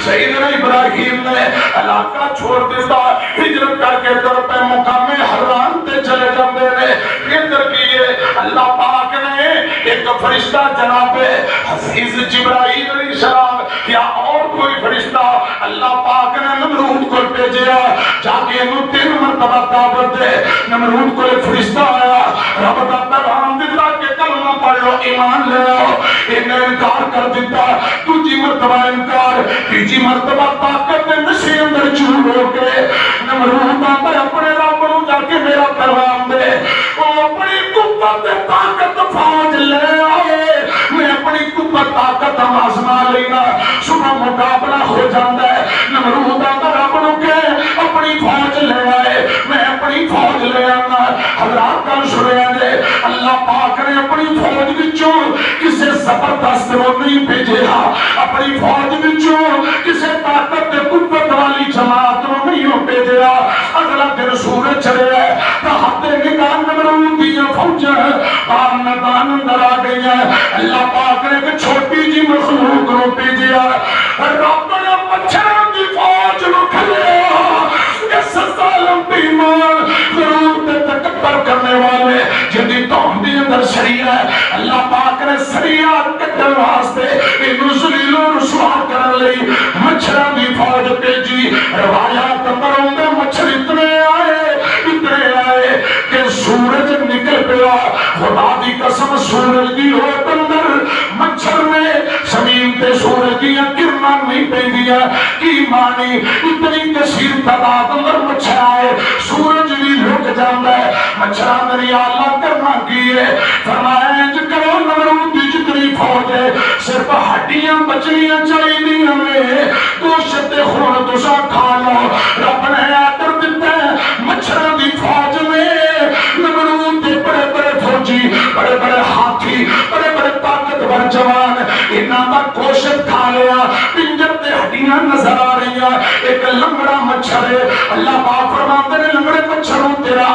سیدنا ابراہیم نے علاقہ چھوڑ دیتا، ہجرت کر کے در پہ مقام حران تے چلے جاندے نے۔ ادھر کیے اللہ پاک نے ایک فرشتہ جناب حفیظ جبرائیل علیہ السلام یا اور کوئی فرشتہ اللہ پاک نے نمرود کو بھیجیا، جا کے انہوں 3 مرتبہ دعوت دے۔ نمرود کو ایک فرشتہ آیا، رب دا پیغام دیتا کہ کلمہ پڑھ لو، ایمان لے آؤ۔ انہیں انکار کر دیتا، دوسری مرتبہ انکار، تیسری مرتبہ طاقت نشے اندر چور ہو کے نمرود آتا ہے اپنے رب نو جا کے میرا پیغام دے۔ وہ اپنی قوت طاقت فوج لے آئے، میں اپنی قوت طاقت آزما لینا، صبح مقابلہ ہو جاتا ہے۔ نمرود آتا رب نو کہ اپنی فوج لے آئے، میں اپنی فوج لے آنا۔ حضرات کا سنے دے اللہ پاک نے اپنی فوج وچوں کسے زبردست وہ نہیں بھیجیا، اپنی فوج وچوں کسے طاقت قوت والی جماعت نو نہیں بھیجیا۔ اگلا دن سورج چڑھے ہے، تحت نگاہ نمرود دی فوجاں باہر میدان اندر آ گئی ہیں۔ اللہ پاک نے ایک چھوٹی جی مخلوق نو بھیجیا، رب نے مچھروں دی فوج نو کھلیا۔ اس ظالم بیمان ضرور تے تکبر کرنے والے جدی توم دی اندر سریعہ ہے، اللہ پاک نے سریعہ کٹل واسطے انہوں ذلیل و رسوا کرن لئی مچھروں دی فوج بھیجی۔ روایات اندر ہوندے مچھر اتنے آئے کہ سورج نکل پیا۔ خدا دی قسم سورج دی روت اندر مچھر نے زمین تے سورج دیا کرنا نہیں پہ دیا کی مانی اتنی کثیر تعداد اندر مچھر آئے، سورج بھی لک جاندہ ہے۔ مچھران نے اللہ کرنا کیے، فرمایا جو کرو نمرود دی جتنی فوج ہے صرف ہڈیاں بچنیاں چاہی دی ہمیں، دوشت خون دوشا کھا لو۔ رب نے آدر دیتا ہے مچھران دی فوج میں نمرود دے بڑے بڑے فوجی، بڑے بڑے ہاتھی، بڑے بڑے طاقتور جوان انہاں دا گوشت کھا لیا، پنجر تے ہڈیاں نظر آ رہی ہیں۔ ایک لنگڑا مچھر ہے، اللہ پاک فرماتے ہیں لنگڑے مچھروں تیرا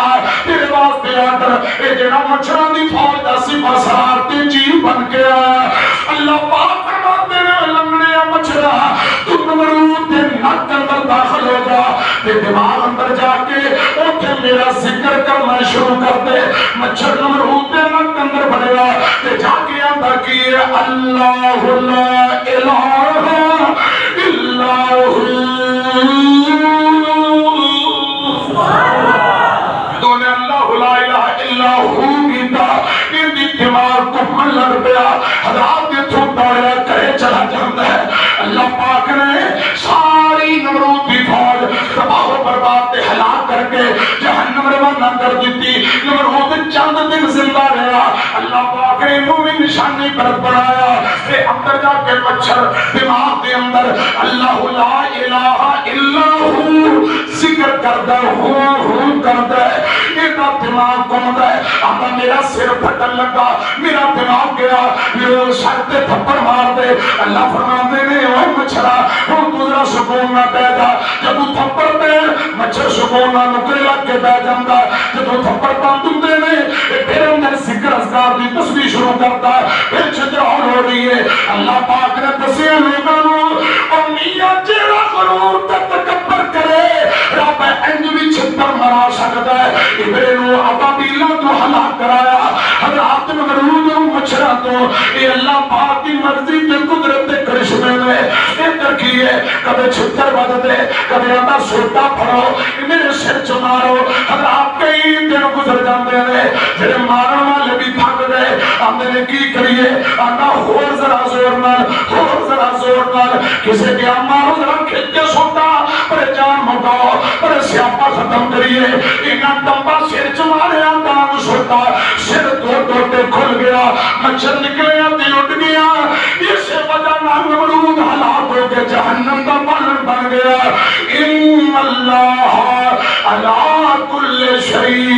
تیرے واسطے آڈر، اے جڑا مچھروں دی فوج دا سپاہ سالار تے جی بن کے آیا۔ اللہ پاک فرماتے ہیں لنگڑے مچھرا تو نمرود دے نک اندر داخل ہو جا، تے دماغ اندر جا کے اوتھے میرا ذکر کرنا شروع کر دے۔ مچھر نمرود دے نک اندر بڑھے گا تے جا کے اندر کیے اللہ لا الہ الا تو نے اللہ لا الہ الا کیتا، ان دی دماغ کو ملن پیا، حضرات کے تو دوڑیا کرے چلا جاندہ ہے۔ اللہ پاک نے ساری نمرود دی فوج تباہ و برباد تے ہلاک کر کے جہنم روانہ کر دیتی۔ نمرود چند دن زندہ رہا، اللہ پاک نے انہوں بھی نشانی برد بڑھایا، تے اندر جا کے مچھر دماغ دے اندر اللہ لا الہ الا ذکر کردہ ہوں کردہ اینا دماغ گمدہ ہے۔ آتا میرا سر پھٹن لگا، میرا دماغ گیا، میرے شرط تھپڑ مار دے۔ اللہ فرماندے نے اوہ مچھرا ہوں تجھرا سکون نہ پیدا، جب وہ تھپڑ پہ مچھر سکون نہ نکلے لگ کے بے جاندہ، جب وہ تھپڑ پاندن دے نے پھر اندر ذکر اذکار دی تسبیح شروع کرتا، پھر چھجرہن ہو رہی ہے۔ اللہ پاک نے دسیے لوگانو اور میاں جیڑا غرور تکبر کرے رب انج بھی چھتر مرا سکتا ہے۔ ابرینو ابابیلہ تو ہلاک کرایا، حضرات نمرود و مچھرہ تو اے اللہ پاک کی مرضی تے قدرت تے کرشمے میں ادھر کیے، کبھی چھتر بد دے، کبھی آتا سوٹا پھڑو، میرے سر چمارو۔ حضرات کئی دن گزر جاندے نے، جنہیں مارن والے بھی تھک گئے، آندے نے کی کریے، آتا ہور ذرا زور نال، ہور ذرا زور نال، کسے کیا مارو ذرا کھلتے سوٹا، پر جان مٹاؤ، پر سیاپا ختم کریے۔ انہاں ڈمبا سر چمارے آتا سوٹا، سر دو ٹوٹے کھل گیا، مچھر نکلے آتے اٹھ گیا، اس وجہ نام نمرود ہلاک ہو کے جہنم کا بالن بن گیا۔ ان اللہ علی کل شیء